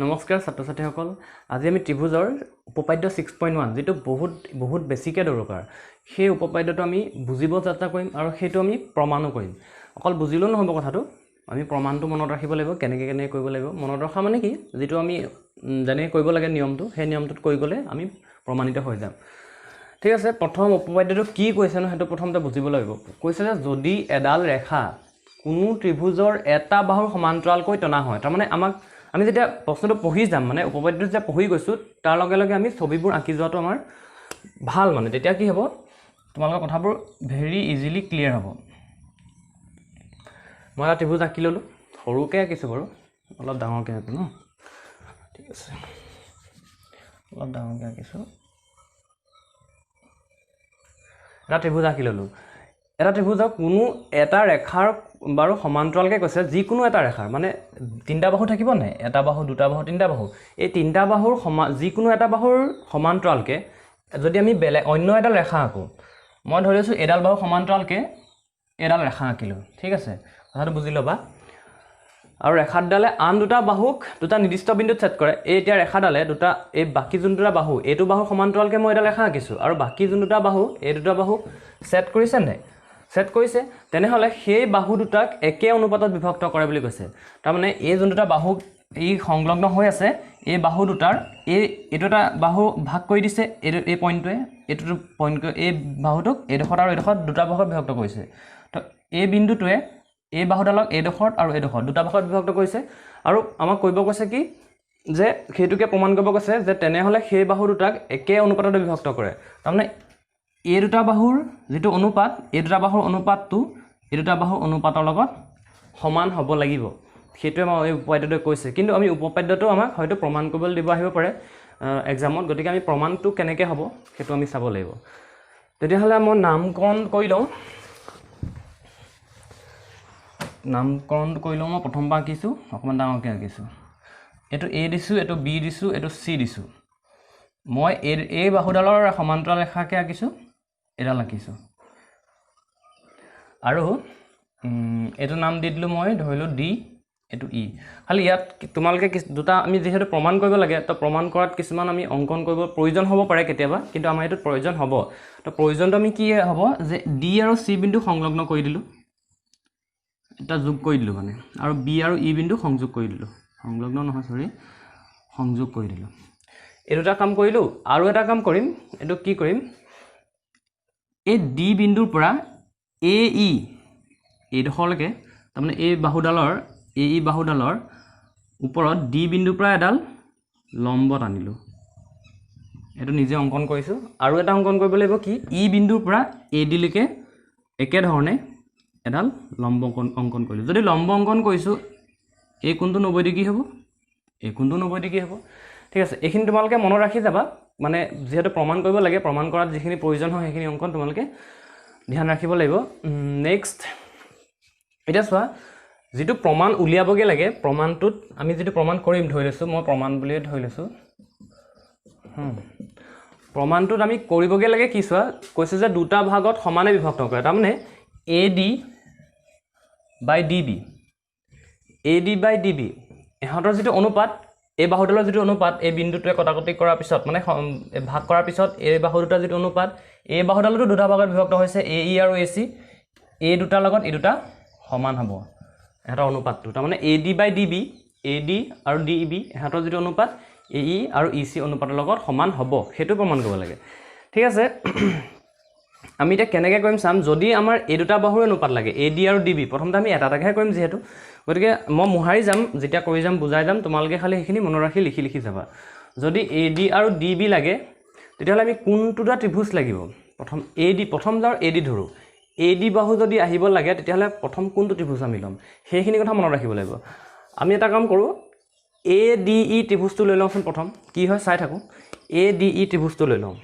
নমস্কাৰ ছাত্ৰ ছাত্ৰীসকল আজি আমি ত্ৰিভুজৰ উপপাদ্য 6.1 যেটো বহুত বেছিকৈ দৰকাৰ সেই উপপাদ্যটো আমি বুজিব চেষ্টা কৰিম আৰু সেইটো আমি প্ৰমাণো কৰিম অকল বুজিলেও নহব কথাটো আমি প্ৰমাণটো মনত ৰাখিব লাগিব কেনেকৈ কৰিব লাগিব মনত ৰখা মানে কি যেটো আমি জানি কৰিব লাগে নিয়মটো সেই নিয়মটোত কৈ গলে আমি প্ৰমাণিত হৈ যাম ঠিক আছে প্ৰথম উপপাদ্যটো কি কৈছে ন হেতু প্ৰথমতে বুজিব লাগিব কৈছে যে যদি এডাল ৰেখা কোনো ত্ৰিভুজৰ এটা বাহুৰ সমান্তৰালকৈ টনা হয় তাৰ মানে আমাক আমি যেতিয়া প্ৰশ্নটো পঢ়ি যাম মানে উপপাদ্যটো যে পঢ়ি গৈছো তাৰ লগে লগে আমি ছবিবোৰ আঁকি যোৱাটো আমাৰ ভাল মানে তেতিয়া কি হ'ব তোমালোকৰ কথাবোৰ ভেৰি ইজিলি ক্লিয়াৰ হ'ব মই এটা ত্ৰিভুজ আঁকি ললো সৰুকৈ আঁকিছো বাৰু অলপ ডাঙৰকৈ আঁকো ন ঠিক আছে অলপ ডাঙৰকৈ আঁকিছো এটা ত্ৰিভুজ আঁকি ললো এটা ত্ৰিভুজৰ কোনো এটা ৰেখাৰ বাৰু সমান্তৰালকৈ কৈছে যিকোনো এটা ৰেখাৰ মানে তিনটা বাহু থাকিব নাই এটা বাহু দুটা বাহু তিনটা বাহু এই তিনটা বাহুৰ যিকোনো এটা বাহুৰ সমান্তৰালকৈ যদি আমি অন্য এডাল ৰেখা আঁকো মই ধৰিছো এডাল বাহু সমান্তৰালকৈ এডাল ৰেখা আঁকিলো ঠিক আছে কথাটো বুজি লবা আৰু ৰেখাডালে আন দুটা বাহুক দুটা নিৰ্দিষ্ট বিন্দুত ছেদ কৰে এই এতিয়া ৰেখাডালে দুটা এই বাকি যোনটা বাহু এইটো বাহু সমান্তৰালকৈ মই এডাল ৰেখা আঁকিছো আৰু বাকি যোনটা বাহু এই দুটা বাহু ছেদ কৰিছে নাই ছেদ কৰিছে তেনেহলে সেই বাহু দুটাক একে অনুপাতত বিভক্ত কৰে বুলি কৈছে তাৰ মানে এই যোনটা বাহু এই সংলগ্ন হৈ আছে এই বাহু দুটাৰ এইটো এটা বাহু ভাগ কৰি দিছে এই পইণ্টটোৱে এইটো পইণ্ট এই বাহুটোক এইডোখৰত আৰু এইডোখৰত দুটা ভাগত বিভক্ত কৰিছে তো এই বিন্দুটোৱে এই বাহুডালক এইডোখৰত আৰু এইডোখৰত দুটা ভাগত বিভক্ত কৰিছে আৰু আমাক কৰিব কৈছে কি যে সেইটোকে প্ৰমাণ কৰিব কৈছে যে তেনেহলে সেই বাহু দুটাক একে অনুপাতত বিভক্ত কৰে তাৰমানে এই দুটা বাহুৰ যেটো অনুপাত এই দুটা বাহুৰ অনুপাতটো এই দুটা বাহুৰ অনুপাতৰ লগত সমান হ'ব লাগিব সেইটোৱে মই এই উপপাদ্যটো কৈছে কিন্তু আমি উপপাদ্যটো আমাক হয়তো প্ৰমাণ কৰিবলৈ দিব আহিব পাৰে এক্সামত গতিকে আমি প্ৰমাণটো কেনেকৈ হ'ব সেইটো আমি চাব লাগিব তেতিয়াহ'লে মই নামকৰণ কৰি লওঁ মই প্ৰথমবাৰ আঁকিছো অকমান ডাঙৰকৈ আঁকিছো এইটো A দিছো এইটো B দিছো এইটো C দিছো মই এই বাহুডালৰ সমান্তৰাল ৰেখাকে আঁকিছো এডাল আঁকিছো আৰু এইটো নাম দি দিলো মই ধৰিলো D এইটো E খালি ইয়াত তোমালকে দুটা আমি যেহেতু প্ৰমাণ কৰিব লাগে তো প্ৰমাণ কৰাত কিছুমান আমি অংকন কৰিব প্ৰয়োজন হ'ব পাৰে কেতিয়াবা কিন্তু আমাৰ এটো প্ৰয়োজন হ'ব তো প্ৰয়োজনটো আমি কি হ'ব যে D আৰু C বিন্দু সংলগ্ন কৰি দিলো এটা যোগ কৰি দিলো মানে আৰু B আৰু E বিন্দু সংযোগ কৰি দিলো সংলগ্ন নহয় সৰি সংযোগ কৰি দিলো এই দুটা কাম কৰিলো আৰু এটা কাম কৰিম এটো কি কৰিম এই D বিন্দুৰ পৰা AE এই ডখৰলৈকে তাৰমানে এই বাহুডালৰ AE বাহুডালৰ ওপৰত D বিন্দুৰ পৰা এডাল লম্ব টানিলো এটো নিজে অঙ্কন কৰিছো আৰু এটা অঙ্কন কৰিব লাগিব কি E বিন্দুৰ পৰা AD লৈকে একে ধৰণে এডাল লম্ব অঙ্কন কৰিলো যদি লম্ব অঙ্কন কৰিছো এই কোণটো 90 ডিগ্ৰী হ'ব এই কোণটো 90 ডিগ্ৰী হ'ব ঠিক আছে এইখিনি তোমালকে মনত ৰাখি যাবা মানে যেহেতু প্ৰমাণ কৰিব লাগে প্ৰমাণ কৰাত যিখিনি প্ৰয়োজন হয় সেইখিনি অঙ্কন তোমালকে ধ্যান ৰাখিব লাগিব নেক্সট এটা চোৱা যেটো প্ৰমাণ উলিয়াবগে লাগে প্ৰমাণটোত আমি যেটো প্ৰমাণ কৰিম ধৰি লৈছো মই প্ৰমাণ বুলি ধৰি লৈছো প্ৰমাণটোত আমি কৰিবগে লাগে কি চোৱা কৈছে যে দুটা ভাগত সমানে বিভক্ত কৰে তাৰ মানে AD by DB AD by DB এহতৰ যেটো অনুপাত এই বাহুডালৰ যেটো অনুপাত এই বিন্দুটোৱে কটাকটি কৰাৰ পিছত মানে ভাগ কৰাৰ পিছত এই বাহু দুটা যেটো অনুপাত এই বাহুডালটো দুটা ভাগত বিভক্ত হৈছে AE আৰু AC এই দুটাৰ লগত এই দুটা সমান হ'ব এটা অনুপাতটো তাৰ মানে AD by DB AD আৰু DB এহতৰ যেটো অনুপাত AE আৰু EC অনুপাতৰ লগত সমান হ'ব হেতু প্ৰমাণ কৰিব লাগে ঠিক আছে আমি এটা কেনেকৈ কৰিম চাম যদি আমাৰ এই দুটা বাহুৰ অনুপাত লাগে AD আৰু DB প্ৰথমতে আমি এটাটাকে কৰিম যেহেতু গতিকে মই মুহাৰি যাম যেতিয়া কৰি যাম বুজাই যাম তোমালকে খালি সেইখিনি মনত ৰাখি লিখি যাবা যদি AD আৰু DB লাগে তেতিয়াহলে আমি কোনটোটা ত্ৰিভুজ লাগিব প্ৰথম যাৰ AD ধৰো AD বাহু যদি আহিব লাগে তেতিয়াহলে প্ৰথম কোনটো ত্ৰিভুজ আমি লম সেইখিনি কথা মনত ৰাখিব লাগিব আমি এটা কাম কৰো ADE ত্ৰিভুজটো লৈ লওঁচোন প্ৰথম কি হয় চাই থাকো ADE ত্ৰিভুজটো লৈ লওঁ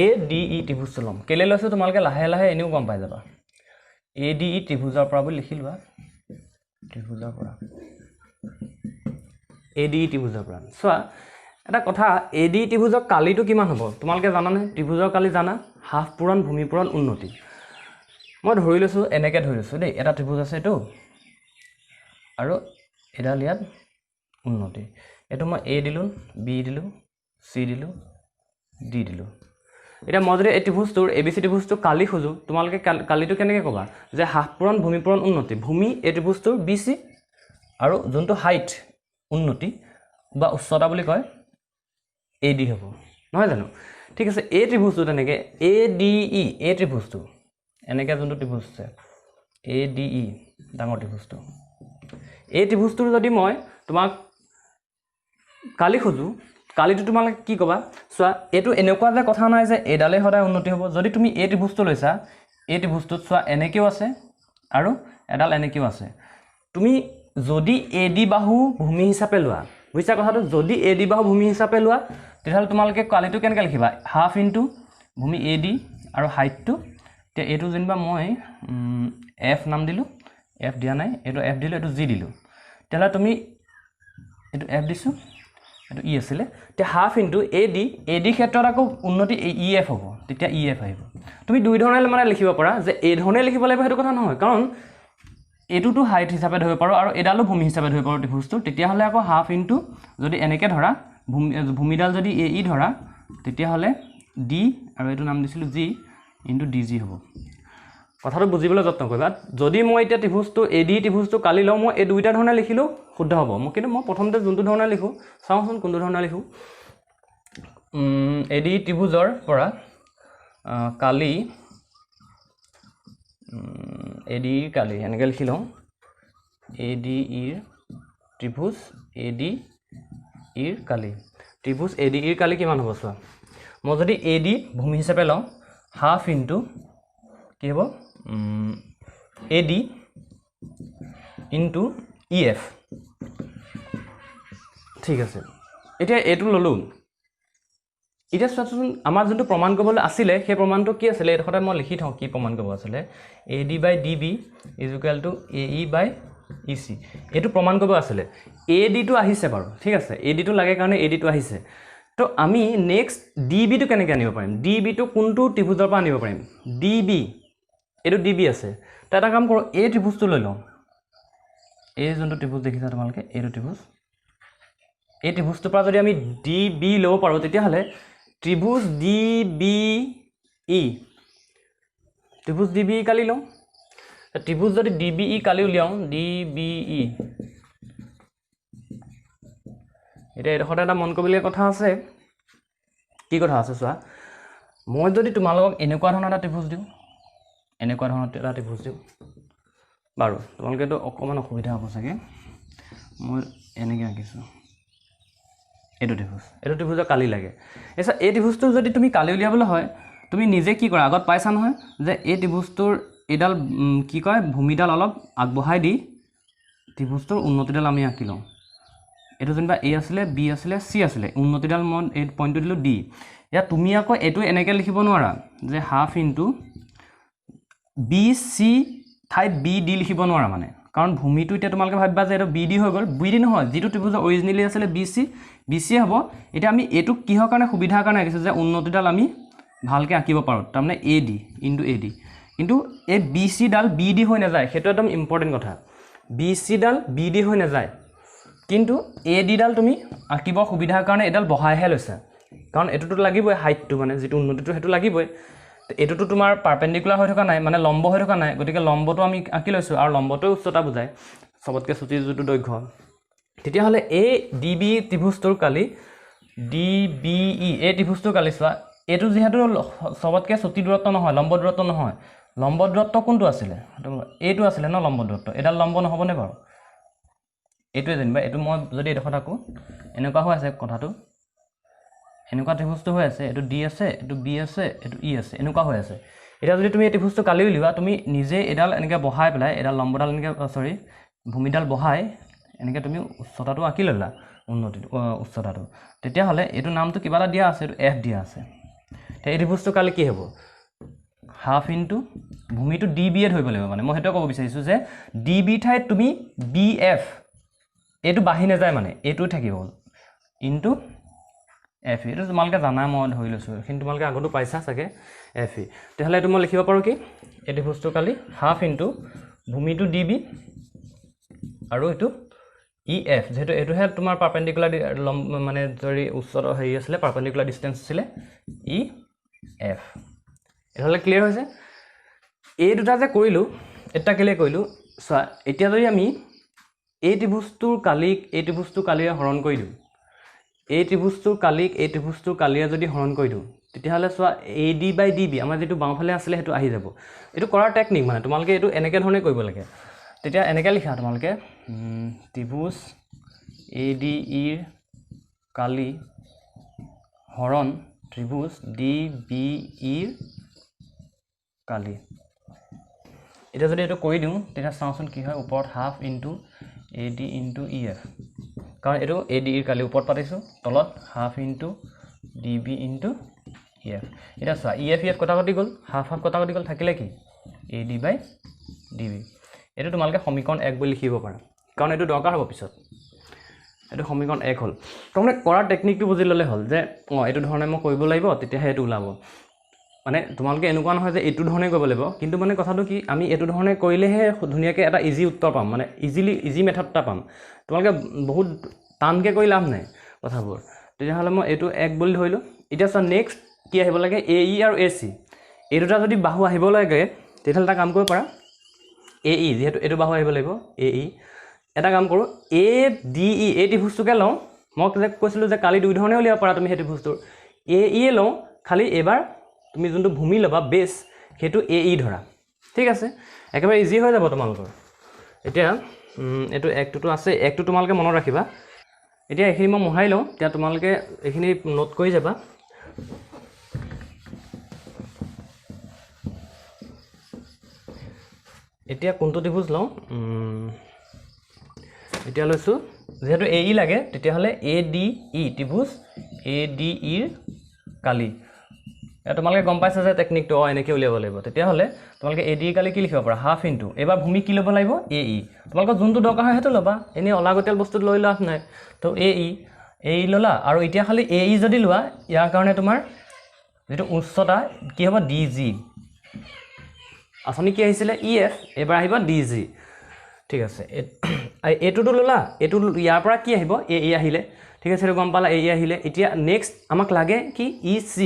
ADE ত্ৰিভুজটো লম কেলে লৈছো তোমালকে লাহে লাহে এনেও গম পাই যাবা ADE ত্ৰিভুজৰ পৰা বুলি লিখি লোৱা ত্ৰিভুজৰ পৰা ADE ত্ৰিভুজৰ পৰা চোৱা এটা কথা ADE ত্ৰিভুজৰ কালিটো কিমান হ'ব তোমালকে জানা নে ত্ৰিভুজৰ কালি জানা হাফ পূৰণ ভূমি পূৰণ উন্নতি মই ধৰি লৈছো এনেকে ধৰি লৈছো দেই এটা ত্ৰিভুজ আছে এটো আৰু এডাল ইয়াত উন্নতি এইটো মই এ দিলোঁ বি দিলোঁ চি দিলোঁ ডি দিলোঁ এতিয়া মই যদি এই ত্ৰিভুজটোৰ এ বি চি ত্ৰিভুজটো কালি খোজোঁ তোমালোকে কালিটো কেনেকৈ ক'বা যে হ্ৰাস পূৰণ ভূমি পূৰণ উন্নতি ভূমি এই ত্ৰিভুজটোৰ বি চি আৰু যোনটো হাইট উন্নতি বা উচ্চতা বুলি কয় এ ডি হ'ব নহয় জানো ঠিক আছে এই ত্ৰিভুজটো তেনেকৈ এ ডি ই এই ত্ৰিভুজটো এনেকৈ যোনটো ত্ৰিভুজ আছে এ ডি ই ডাঙৰ ত্ৰিভুজটো এই ত্ৰিভুজটোৰ যদি মই তোমাক কালি খোজোঁ কালিটো তোমালোকে কি ক'বা চোৱা এইটো এনেকুৱা যে কথা নাই যে এডালে সদায় উন্নতি হ'ব যদি তুমি এই ত্ৰিভুজটো লৈছা এই ত্ৰিভুজটোত চোৱা এনেকৈও আছে আৰু এডাল এনেকৈও আছে তুমি যদি এ ডি বাহু ভূমি হিচাপে লোৱা বুজিছা কথাটো যদি এ ডি বাহু ভূমি হিচাপে লোৱা তেতিয়াহ'লে তোমালোকে কালিটো কেনেকৈ লিখিবা হাফ ইনটু ভূমি এ ডি আৰু হাইটটো এতিয়া এইটো যেনিবা মই এফ নাম দিলোঁ এফ দিয়া নাই এইটো এফ দিলোঁ এইটো জি দিলোঁ তেতিয়াহ'লে তুমি এইটো এফ দিছোঁ এইটো ই আছিলে এতিয়া হাফ ইনটু এ ডি ক্ষেত্ৰত আকৌ উন্নতি ই এফ হ'ব তেতিয়া ই এফ আহিব তুমি দুই ধৰণে মানে লিখিব পাৰা যে এই ধৰণে লিখিব লাগিব সেইটো কথা নহয় কাৰণ এইটোতো হাইট হিচাপে ধৰিব পাৰোঁ আৰু এডালো ভূমি হিচাপে ধৰিব পাৰোঁ ত্ৰিভুজটো তেতিয়াহ'লে আকৌ হাফ ইনটু যদি এনেকৈ ধৰা ভূমিডাল যদি এ ই ধৰা তেতিয়াহ'লে ডি আৰু এইটো নাম দিছিলোঁ জি ইনটু ডি জি হ'ব কথাটো বুজিবলৈ যত্ন কৰিবা যদি মই এতিয়া ত্ৰিভুজটো এ ডি ত্ৰিভুজটো কালি লওঁ মই এই দুইটা ধৰণে লিখিলেও শুদ্ধ হ'ব মই কিন্তু মই প্ৰথমতে যোনটো ধৰণে লিখোঁ চাওঁচোন কোনটো ধৰণে লিখোঁ এ ডি ত্ৰিভুজৰ পৰা কালি এ ডি ইৰ কালি এনেকৈ লিখি লওঁ এ ডি ইৰ ত্ৰিভুজ এ ডি ইৰ কালি ত্ৰিভুজ এ ডি ইৰ কালি কিমান হ'ব চোৱা মই যদি এ ডি ভূমি হিচাপে লওঁ হাফ ইনটু কি হ'ব A D into E F ঠিক আছে এতিয়া এইটো ল'লোঁ এতিয়া চোৱাচোন আমাৰ যোনটো প্ৰমাণ কৰিবলৈ আছিলে সেই প্ৰমাণটো কি আছিলে এইডোখৰতে মই লিখি থওঁ কি প্ৰমাণ কৰিব আছিলে A D by D B is equal to A E by E C এইটো প্ৰমাণ কৰিব আছিলে এ ডিটো আহিছে বাৰু ঠিক আছে এ ডিটো লাগে কাৰণে এ ডিটো আহিছে তো আমি নেক্সট ডি বিটো কেনেকৈ আনিব পাৰিম ডি বিটো কোনটো ত্ৰিভুজৰ পৰা আনিব পাৰিম ডি বি এইটো ডি বি আছে তো এটা কাম কৰোঁ এই ত্ৰিভুজটো লৈ লওঁ এই যোনটো ত্ৰিভুজ দেখিছা তোমালোকে এইটো ত্ৰিভুজ এই ত্ৰিভুজটোৰ পৰা যদি আমি ডি বি ল'ব পাৰোঁ তেতিয়াহ'লে ত্ৰিভুজ ডি বি ই ত্ৰিভুজ ডি বি ই কালি লওঁ ত্ৰিভুজ যদি ডি বি ই কালি উলিয়াওঁ ডি বি ই এতিয়া এইডোখৰতে এটা মন কৰিবলগীয়া কথা আছে কি কথা আছে চোৱা মই যদি তোমালোকক এনেকুৱা ধৰণৰ এটা ত্ৰিভুজ দিওঁ এনেকুৱা ধৰণৰ এটা ত্ৰিভুজ দিওঁ বাৰু তোমালোকেতো অকণমান অসুবিধা হ'ব চাগে মই এনেকৈ আঁকিছোঁ এইটো ত্ৰিভুজৰ কালি লাগে এছা এই ত্ৰিভুজটো যদি তুমি কালি উলিয়াবলৈ হয় তুমি নিজে কি কৰা আগত পাইছা নহয় যে এই ত্ৰিভুজটোৰ এইডাল কি কয় ভূমিডাল অলপ আগবঢ়াই দি ত্ৰিভুজটোৰ উন্নতিডাল আমি আঁকি লওঁ এইটো যেনিবা এ আছিলে বি আছিলে চি আছিলে উন্নতিডাল মই এই পইণ্টটো দিলোঁ ডি ইয়াত তুমি আকৌ এইটো এনেকৈ লিখিব নোৱাৰা যে হাফ ইনটু বি চি ঠাইত বি ডি লিখিব নোৱাৰা মানে কাৰণ ভূমিটো এতিয়া তোমালোকে ভাবিবা যে এইটো বি ডি হৈ গ'ল বি ডি নহয় যিটো ত্ৰিভুজৰ অৰিজিনেলি আছিলে বি চি হ'ব এতিয়া আমি এইটো কিহৰ কাৰণে সুবিধাৰ কাৰণে আঁকিছোঁ যে উন্নতিডাল আমি ভালকৈ আঁকিব পাৰোঁ তাৰমানে A D into A D কিন্তু এই বি চিডাল বি ডি হৈ নাযায় সেইটো একদম ইম্পৰ্টেণ্ট কথা বি চিডাল বি ডি হৈ নাযায় কিন্তু এ ডিডাল তুমি আঁকিবৰ সুবিধাৰ কাৰণে এডাল বহাইহে লৈছা কাৰণ এইটোতো লাগিবই হাইটটো মানে যিটো উন্নতিটো সেইটো লাগিবই এইটোতো তোমাৰ পাৰপেণ্ডিকুলাৰ হৈ থকা নাই মানে লম্ব হৈ থকা নাই গতিকে লম্বটো আমি আঁকি লৈছোঁ আৰু লম্বটোৱে উচ্চতা বুজায় চবতকৈ চুটি যিটো দৈৰ্ঘ্য তেতিয়াহ'লে এই ডি বি ত্ৰিভুজটোৰ কালি ডি বি ই এই ত্ৰিভুজটোৰ কালি চোৱা এইটো যিহেতু চবতকৈ চুটি দূৰত্ব নহয় লম্ব দূৰত্ব নহয় লম্ব দূৰত্ব কোনটো আছিলে এইটো আছিলে ন লম্ব দূৰত্ব এডাল লম্ব নহ'বনে বাৰু এইটোৱে যেনিবা এইটো মই যদি এডোখৰত থাকোঁ এনেকুৱা হৈ আছে কথাটো এনেকুৱা ত্ৰিভুজটো হৈ আছে এইটো ডি আছে এইটো বি আছে এইটো ই আছে এনেকুৱা হৈ আছে এতিয়া যদি তুমি এই ত্ৰিভুজটো কালি উলিওৱা তুমি নিজে এডাল এনেকৈ বহাই পেলাই এডাল লম্বডাল এনেকৈ ভূমিডাল বহাই এনেকৈ তুমি উচ্চতাটো আঁকি ল'লা উন্নতিটো উচ্চতাটো তেতিয়াহ'লে এইটো নামটো কিবা এটা দিয়া আছে এইটো এফ দিয়া আছে এতিয়া এই ত্ৰিভুজটো কালি কি হ'ব হাফ ইনটু ভূমিটো ডি বিয়ে ধৰিব লাগিব মানে মই সেইটোৱে ক'ব বিচাৰিছোঁ যে ডি বি ঠাইত তুমি বি এফ এইটো বাঢ়ি নাযায় মানে এইটোৱে থাকিব ইনটু এফ ই এইটো তোমালোকে জানা মই ধৰি লৈছোঁ কিন্তু তোমালোকে আগতো পাইছা চাগে এফ ই তেতিয়াহ'লে এইটো মই লিখিব পাৰোঁ কি এই ত্ৰিভুজটো কালি হাফ ইনটু ভূমিটো ডি বি আৰু এইটো EF যেহেতু এইটোহে তোমাৰ পাৰপেণ্ডিকুলাৰ মানে যদি উচ্চতা হেৰি আছিলে পাৰপেণ্ডিকুলাৰ ডিষ্টেঞ্চ আছিলে EF এটালে ক্লিয়াৰ হৈছে এই দুটা যে কৰিলোঁ এটা কেলে কৰিলোঁ চোৱা এতিয়া যদি আমি এই ত্ৰিভুজটোৰ কালিৰে হৰণ কৰি দিওঁ এই ত্ৰিভুজটোৰ কালিৰে যদি হৰণ কৰি দিওঁ তেতিয়াহ'লে চোৱা AD/DB আমাৰ যিটো বাওঁফালে আছিলে সেইটো আহি যাব এইটো কৰাৰ টেকনিক মানে তোমালোকে এইটো এনেকৈ ধৰণে কৰিব লাগে তেতিয়া এনেকৈ লিখা তোমালোকে ত্ৰিভুজ ADEৰ কালি হৰণ ত্ৰিভুজ DBEৰ কালি এটা যদি এইটো কৰি দিওঁ তেতিয়া চাওঁচোন কি হয় ওপৰত half into AD into EF কাৰণ এইটো ADEৰ কালি ওপৰত পাতিছোঁ তলত half into DB into EF এটা চোৱা EF কটা কটি গ'ল হাফ কটা কটি গ'ল থাকিলে কি AD/DB এইটো তোমালোকে সমীকৰণ 1 বুলি লিখিব পাৰা কাৰণ এইটো দৰকাৰ হ'ব পিছত এইটো সমীকৰণ 1 হ'ল তাৰমানে কৰাৰ টেকনিকটো বুজি ল'লে হ'ল যে এইটো ধৰণে মই কৰিব লাগিব তেতিয়াহে এইটো ওলাব মানে তোমালোকে এনেকুৱা নহয় যে এইটো ধৰণে কৰিব লাগিব কিন্তু মানে কথাটো কি আমি এইটো ধৰণে কৰিলেহে ধুনীয়াকৈ এটা ইজি উত্তৰ পাম মানে ইজি মেথড এটা পাম তোমালোকে বহুত টানকৈ কৰি লাভ নাই কথাবোৰ তেতিয়াহ'লে মই এইটো 1 বুলি ধৰিলোঁ এতিয়া চোৱা নেক্সট কি আহিব লাগে AE আৰু AC এই দুটা যদি বাহু আহিব লাগে তেতিয়াহ'লে এটা কাম কৰিব পাৰা AE যেহেতু এইটো বাহু আহিব লাগিব AE এটা কাম কৰোঁ ADE এই ত্ৰিভুজটোকে লওঁ মই কৈছিলোঁ যে কালি দুই ধৰণে উলিয়াব পাৰা তুমি সেই ত্ৰিভুজটোৰ AE লওঁ খালি এবাৰ তুমি যোনটো ভূমি ল'বা বেছ সেইটো AE ধৰা ঠিক আছে একেবাৰে ইজি হৈ যাব তোমালোকৰ এতিয়া এইটো একটোতো আছে একটো তোমালোকে মনত ৰাখিবা এতিয়া এইখিনি মই মোহাৰি লওঁ এতিয়া তোমালোকে এইখিনি নোট কৰি যাবা এতিয়া কোনটো ত্ৰিভুজ লওঁ এতিয়া লৈছোঁ যেহেতু AE লাগে তেতিয়াহ'লে ADE ত্ৰিভুজ ADEৰ কালি তোমালোকে গম পাইছা যে টেকনিকটো এনেকৈ উলিয়াব লাগিব তেতিয়াহ'লে তোমালোকে ADEৰ কালি কি লিখিব পাৰা হাফ ইনটু এবাৰ ভূমি কি ল'ব লাগিব AE তোমালোকৰ যোনটো দৰকাৰ হয় সেইটো ল'বা এনেই অলাগতিয়াল বস্তু লৈ লাভ নাই তো AE ল'লা আৰু এতিয়া খালি AE যদি লোৱা ইয়াৰ কাৰণে তোমাৰ যিটো উচ্চতা কি হ'ব DG আঁচনি কি আহিছিলে EF এবাৰ আহিব DG ঠিক আছে এইটোতো ল'লা এইটো ইয়াৰ পৰা কি আহিব AE আহিলে ঠিক আছে সেইটো গম পালা AE আহিলে এতিয়া নেক্সট আমাক লাগে কি EC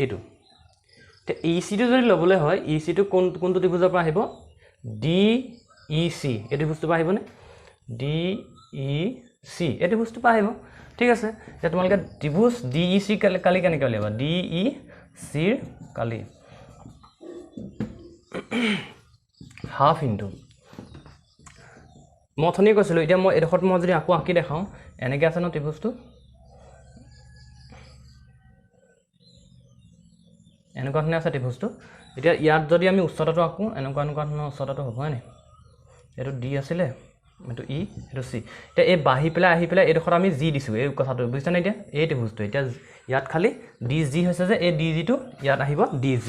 এইটো এতিয়া ECটো যদি ল'বলৈ হয় ECটো কোনটো ত্ৰিভুজৰ পৰা আহিব DEC এই ত্ৰিভুজটোৰ পৰা আহিবনে DEC এই ত্ৰিভুজটোৰ পৰা আহিব ঠিক আছে এতিয়া তোমালোকে ত্ৰিভুজ DEC কালি কেনেকৈ উলিয়াবা DECৰ কালি হাফ ইনটু মই অথনি কৈছিলোঁ এতিয়া মই এইডোখৰত মই যদি আকৌ আঁকি দেখাওঁ এনেকৈ আছে ন ত্ৰিভুজটো এনেকুৱা ধৰণে আছে ত্ৰিভুজটো এতিয়া ইয়াত যদি আমি উচ্চতাটো আঁকো এনেকুৱা ধৰণৰ উচ্চতাটো হ'ব হয়নে এইটো D আছিলে এইটো E এইটো C এতিয়া এই আহি পেলাই এইডোখৰত আমি G দিছোঁ এই কথাটো বুজিছানে এতিয়া এই ত্ৰিভুজটো এতিয়া ইয়াত খালি DG হৈছে যে এই DGটো ইয়াত আহিব DG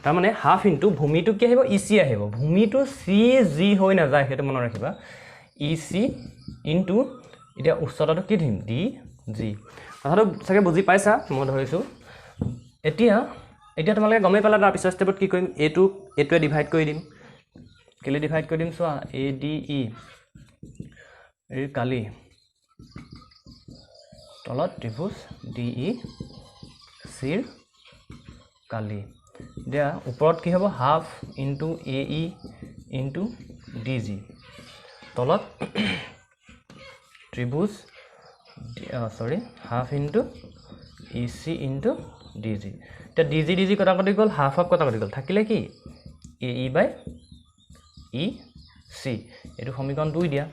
তাৰমানে হাফ ইনটু ভূমিটো কি আহিব EC আহিব ভূমিটো CG হৈ নাযায় সেইটো মনত ৰাখিবা EC ইনটু এতিয়া উচ্চতাটো কি দিম DG কথাটো চাগে বুজি পাইছা মই ধৰিছোঁ এতিয়া তোমালোকে গমেই পালা তাৰ পিছৰ ষ্টেপত কি কৰিম এইটোৱে ডিভাইড কৰি দিম কেলে ডিভাইড কৰি দিম চোৱা ADE এই কালি তলত ত্ৰিভুজ DECৰ কালি এতিয়া ওপৰত কি হ'ব half into AE into DG তলত ত্ৰিভুজ half into EC into DG এতিয়া DG কটা কটি গ'ল হাফ কটা কটি গ'ল থাকিলে কি AE/EC এইটো সমীকৰণ 2 দিয়া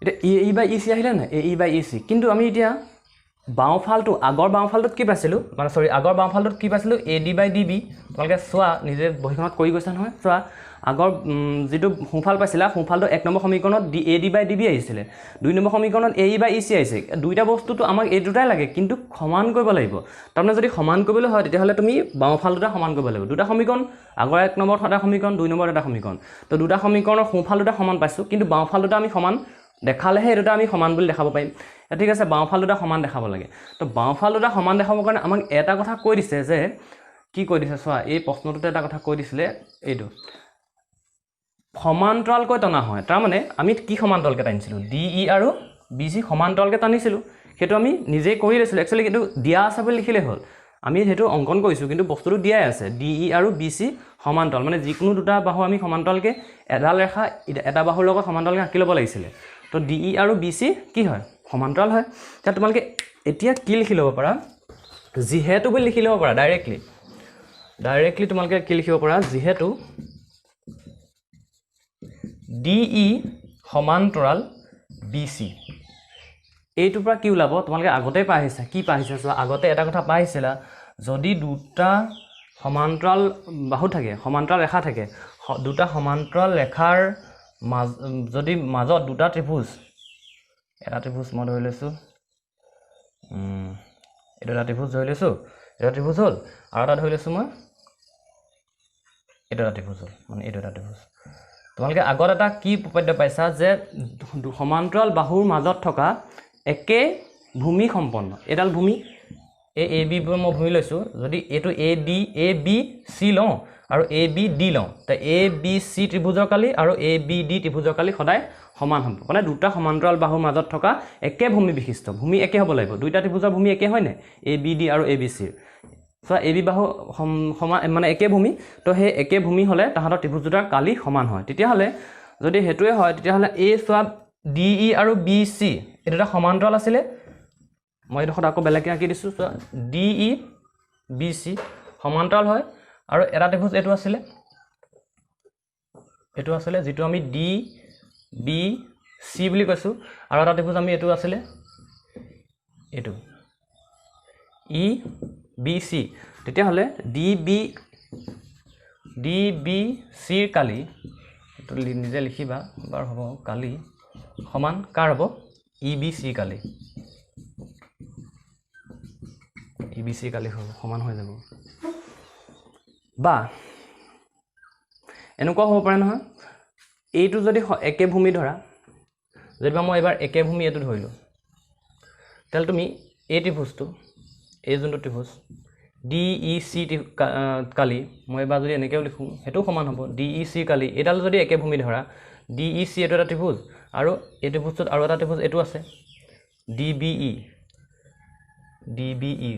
এতিয়া AE/EC আহিলে নাই AE/EC কিন্তু আমি এতিয়া বাওঁফালটো আগৰ বাওঁফালটোত কি পাইছিলোঁ মানে আগৰ বাওঁফালটোত কি পাইছিলোঁ AD/DB তোমালোকে চোৱা নিজে বহিখনত কৰি গৈছা নহয় চোৱা আগৰ যিটো সোঁফাল পাইছিলা সোঁফালটো 1 নম্বৰ সমীকৰণত AD/DB আহিছিলে 2 নম্বৰ সমীকৰণত AE/EC আহিছে দুইটা বস্তুটো আমাক এই দুটাই লাগে কিন্তু সমান কৰিব লাগিব তাৰমানে যদি সমান কৰিবলৈ হয় তেতিয়াহ'লে তুমি বাওঁফাল দুটা সমান কৰিব লাগিব দুটা সমীকৰণ আগৰ 1 নম্বৰত এটা সমীকৰণ 2 নম্বৰত এটা সমীকৰণ তো দুটা সমীকৰণৰ সোঁফাল দুটা সমান পাইছোঁ কিন্তু বাওঁফাল দুটা আমি সমান দেখালেহে এই দুটা আমি সমান বুলি দেখাব পাৰিম ঠিক আছে বাওঁফাল দুটা সমান দেখাব লাগে তো বাওঁফাল দুটা সমান দেখাবৰ কাৰণে আমাক এটা কথা কৈ দিছে যে কি কৈ দিছে চোৱা এই প্ৰশ্নটোতে এটা কথা কৈ দিছিলে এইটো সমান্তৰালকৈ টনা হয় তাৰমানে আমি কি সমান্তৰালকৈ টানিছিলোঁ DE আৰু BC সমান্তৰালকৈ টানিছিলোঁ সেইটো আমি নিজেই কৰি লৈছিলোঁ একচুৱেলি কিন্তু দিয়া আছে বুলি লিখিলে হ'ল আমি সেইটো অংকন কৰিছোঁ কিন্তু বস্তুটো দিয়াই আছে DE আৰু BC সমান্তৰাল মানে যিকোনো দুটা বাহু আমি সমান্তৰালকৈ এডাল ৰেখা এটা বাহুৰ লগত সমান্তৰালকৈ আঁকি ল'ব লাগিছিলে তো DE আৰু BC কি হয় সমান্তৰাল হয় তেতিয়া তোমালোকে এতিয়া কি লিখি ল'ব পাৰা যিহেতু বুলি লিখি ল'ব পাৰা ডাইৰেক্টলি তোমালোকে কি লিখিব পাৰা যিহেতু DE সমান্তৰাল BC এইটোৰ পৰা কি ওলাব তোমালোকে আগতে পাইছা কি পাইছা চোৱা আগতে এটা কথা পাইছিলা যদি দুটা সমান্তৰাল বাহু থাকে সমান্তৰাল ৰেখা থাকে দুটা সমান্তৰাল ৰেখাৰ যদি মাজত দুটা ত্ৰিভুজ এটা ত্ৰিভুজ মই ধৰি লৈছোঁ এইটো এটা ত্ৰিভুজ ধৰি লৈছোঁ এটা ত্ৰিভুজ হ'ল আৰু এটা ধৰি লৈছোঁ মই এইটো এটা ত্ৰিভুজ হ'ল মানে এইটো এটা ত্ৰিভুজ তোমালোকে আগত এটা কি উপপাদ্য পাইছা যে সমান্তৰাল বাহুৰ মাজত থকা একে ভূমি সম্পন্ন এডাল ভূমি AB মই ভূমি লৈছোঁ যদি এইটো ABC লওঁ আৰু ABD লওঁ তে ABC ত্ৰিভুজৰ কালি আৰু ABD ত্ৰিভুজৰ কালি সদায় সমান হ'ব মানে দুটা সমান্তৰাল বাহুৰ মাজত থকা একে ভূমি বিশিষ্ট ভূমি একে হ'ব লাগিব দুইটা ত্ৰিভুজৰ ভূমি একে হয় নাই ABD আৰু ABC সো AB বাহু সমান মানে একে ভূমি তো সেই একে ভূমি হ'লে তাহাঁতৰ ত্ৰিভুজ দুটাৰ কালি সমান হয় তেতিয়াহ'লে যদি হেতুৱে হয় তেতিয়াহ'লে এই সোৱা DE আৰু BC এই দুটা সমান্তৰাল আছিলে মই এইডোখৰত আকৌ বেলেগকৈ আঁকি দিছোঁ সোৱা DE BC সমান্তৰাল হয় আৰু এটা ত্ৰিভুজ এইটো আছিলে যিটো আমি DBC বুলি কৈছোঁ আৰু এটা ত্ৰিভুজ আমি এইটো আছিলে এইটো EBC তেতিয়াহ'লে DBCৰ কালি এইটো নিজে লিখিবা বাৰু হ'ব কালি সমান কাৰ হ'ব EBC কালি হ'ব সমান হৈ যাব বা এনেকুৱা হ'ব পাৰে নহয় এইটো যদি একে ভূমি ধৰা যদিবা মই এবাৰ একে ভূমি এইটো ধৰিলোঁ তেতিয়াহ'লে তুমি এই ত্ৰিভুজটো এই যোনটো ত্ৰিভুজ DEC কালি মই এবাৰ যদি এনেকৈও লিখোঁ সেইটো সমান হ'ব DEC কালি এইডাল যদি একে ভূমি ধৰা DEC এইটো এটা ত্ৰিভুজ আৰু এই ত্ৰিভুজটোত আৰু এটা ত্ৰিভুজ এইটো আছে DBE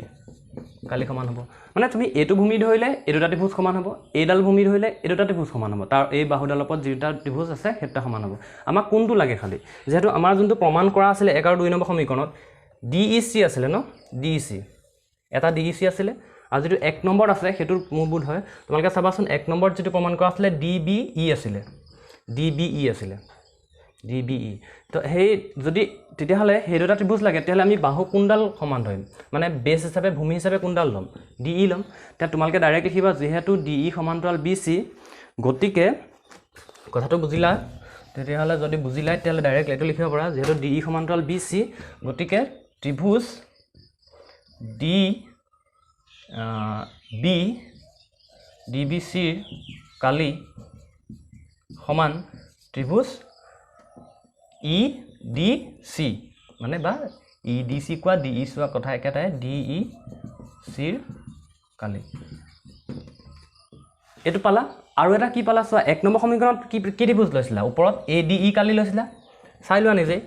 কালি সমান হ'ব মানে তুমি এইটো ভূমি ধৰিলে এই দুটা ত্ৰিভুজ সমান হ'ব এইডাল ভূমি ধৰিলে এই দুটা ত্ৰিভুজ সমান হ'ব তাৰ এই বাহুডালৰ ওপৰত যিটা ত্ৰিভুজ আছে সেইটা সমান হ'ব আমাক কোনটো লাগে খালি যেহেতু আমাৰ যোনটো প্ৰমাণ কৰা আছিলে 1 আৰু 2 নম্বৰ সমীকৰণত DEC আছিলে ন DEC এটা DEC আছিলে আৰু যিটো 1 নম্বৰত আছে সেইটো মোৰ বোধ হয় তোমালোকে চাবাচোন 1 নম্বৰত যিটো প্ৰমাণ কৰা আছিলে DBE আছিলে তো সেই যদি তেতিয়াহ'লে সেই দুটা ত্ৰিভুজ লাগে তেতিয়াহ'লে আমি বাহু কোনডাল সমান ধৰিম মানে বেছ হিচাপে ভূমি হিচাপে কোনডাল ল'ম DE ল'ম তেতিয়া তোমালোকে ডাইৰেক্ট লিখিবা যিহেতু DE সমান্তৰাল BC গতিকে কথাটো বুজিলা তেতিয়াহ'লে যদি বুজিলা তেতিয়াহ'লে ডাইৰেক্ট এইটো লিখিব পাৰা যিহেতু DE সমান্তৰাল BC গতিকে ত্ৰিভুজ DBCৰ কালি সমান ত্ৰিভুজ EDC মানে বা EDC কোৱা DE চোৱা কথা একেটাই DECৰ কালি এইটো পালা আৰু এটা কি পালা চোৱা 1 নম্বৰ সমীকৰণত কি ত্ৰিভুজ লৈছিলা ওপৰত ADE কালি লৈছিলা চাই লোৱা নিজে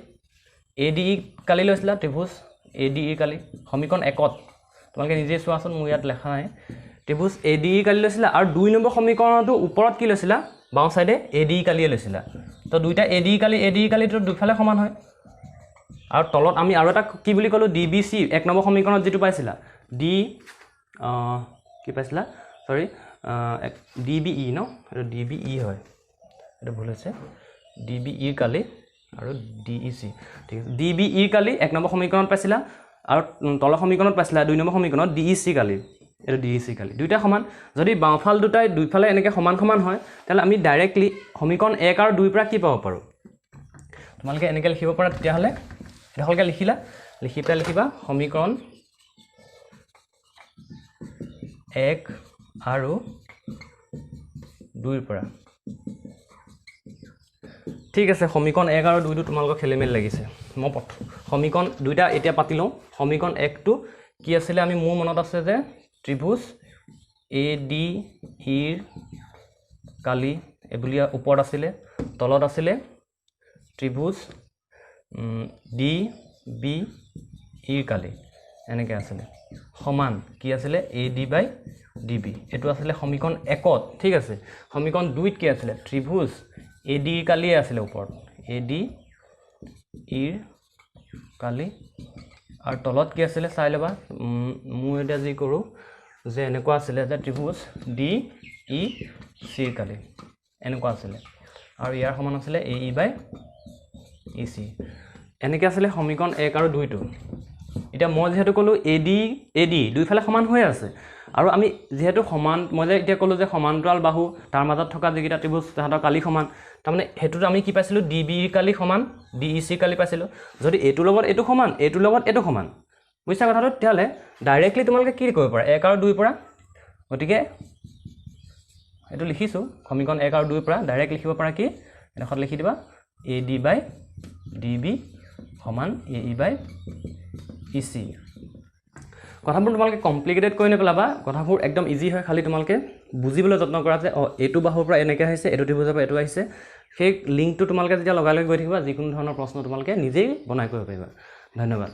ADE কালি লৈছিলা ত্ৰিভুজ ADE কালি সমীকৰণ 1ত তোমালোকে নিজে চোৱাচোন মোৰ ইয়াত লেখা নাই ত্ৰিভুজ ADE কালি লৈছিলা আৰু 2 নম্বৰ সমীকৰণটো ওপৰত কি লৈছিলা বাওঁ সাইডে ADE কালিয়ে লৈছিলা তো দুইটা ADE কালিটো দুফালে সমান হয় আৰু তলত আমি আৰু এটা কি বুলি ক'লো DBC 1 নম্বৰ সমীকৰণত যেটো পাইছিলা কি পাইছিলা সৰি DBE ন এটা DBE হয় এটা ভুল হৈছে DBE কালি আৰু DEC ঠিক আছে DBE কালি 1 নম্বৰ সমীকৰণত পাইছিলা আৰু তলৰ সমীকৰণত পাইছিলা 2 নম্বৰ সমীকৰণত DEC কালি এটা DEC কালি দুইটা সমান যদি বাওঁফাল দুটাই দুইফালে এনেকৈ সমান হয় তাহলে আমি ডাইৰেক্টলি সমীকৰণ 1 আৰু 2 পৰা কি পাব পাৰো তোমালোকে এনেকৈ লিখিব পাৰা তেতিয়াহলে দেখলকে লিখিলা লিখি পেলাই লিখিবা সমীকৰণ 1 আৰু 2 পৰা ঠিক আছে সমীকৰণ 1 আৰু 2 তোমালোকৰ খেলিমেল লাগিছে মই সমীকৰণ দুইটা এতিয়া পাতি লওঁ সমীকৰণ 1 টো কি আছিল আমি মোৰ মনত আছে যে ত্ৰিভুজ ADE কালি এইবুলিয়া ওপৰত আছিলে তলত আছিলে ত্ৰিভুজ ডি বি ইৰ কালি এনেকৈ আছিলে সমান কি আছিলে A D by D B এইটো আছিলে সমীকৰণ 1ত ঠিক আছে সমীকৰণ 2ত কি আছিলে ত্ৰিভুজ এ ডি ৰ কালিয়ে আছিলে ওপৰত এ ডি ইৰ কালি আৰু তলত কি আছিলে চাই ল'বা মই এতিয়া যি কৰোঁ যে এনেকুৱা আছিলে যে ত্ৰিভুজ ডি ই চিৰ কালি এনেকুৱা আছিলে আৰু ইয়াৰ সমান আছিলে এ ই বাই ই চি এনেকৈ আছিলে সমীকৰণ 1 আৰু 2টো এতিয়া মই যেহেতু ক'লোঁ এ ডি দুইফালে সমান হৈ আছে আৰু আমি যেহেতু সমান মই যে এতিয়া ক'লোঁ যে সমান্তৰাল বাহু তাৰ মাজত থকা যিকেইটা ত্ৰিভুজ তাহাঁতৰ কালি সমান তাৰমানে সেইটোত আমি কি পাইছিলোঁ ডি বি ৰ কালি সমান ডি ই চিৰ কালি পাইছিলোঁ যদি এইটোৰ লগত এইটো সমান এইটোৰ লগত এইটো সমান বুজিছা কথাটো তেতিয়াহ'লে ডাইৰেক্টলি তোমালোকে কি কৰিব পাৰা 1 আৰু 2 পৰা গতিকে এইটো লিখিছোঁ সমীকৰণ 1 আৰু 2 পৰা ডাইৰেক্ট লিখিব পাৰা কি এডোখৰত লিখি দিবা A D by D B সমান A E by E C কথাবোৰ তোমালোকে কমপ্লিকেটেড কৰি নেপেলাবা কথাবোৰ একদম ইজি হয় খালি তোমালোকে বুজিবলৈ যত্ন কৰা যে এইটো বাহুৰ পৰা এনেকৈ আহিছে এইটো ত্ৰিভুজৰ পৰা এইটো আহিছে সেই লিংকটো তোমালোকে যেতিয়া লগাই গৈ থাকিবা যিকোনো ধৰণৰ প্ৰশ্ন তোমালোকে নিজেই বনাই কৰিব পাৰিবা ধন্যবাদ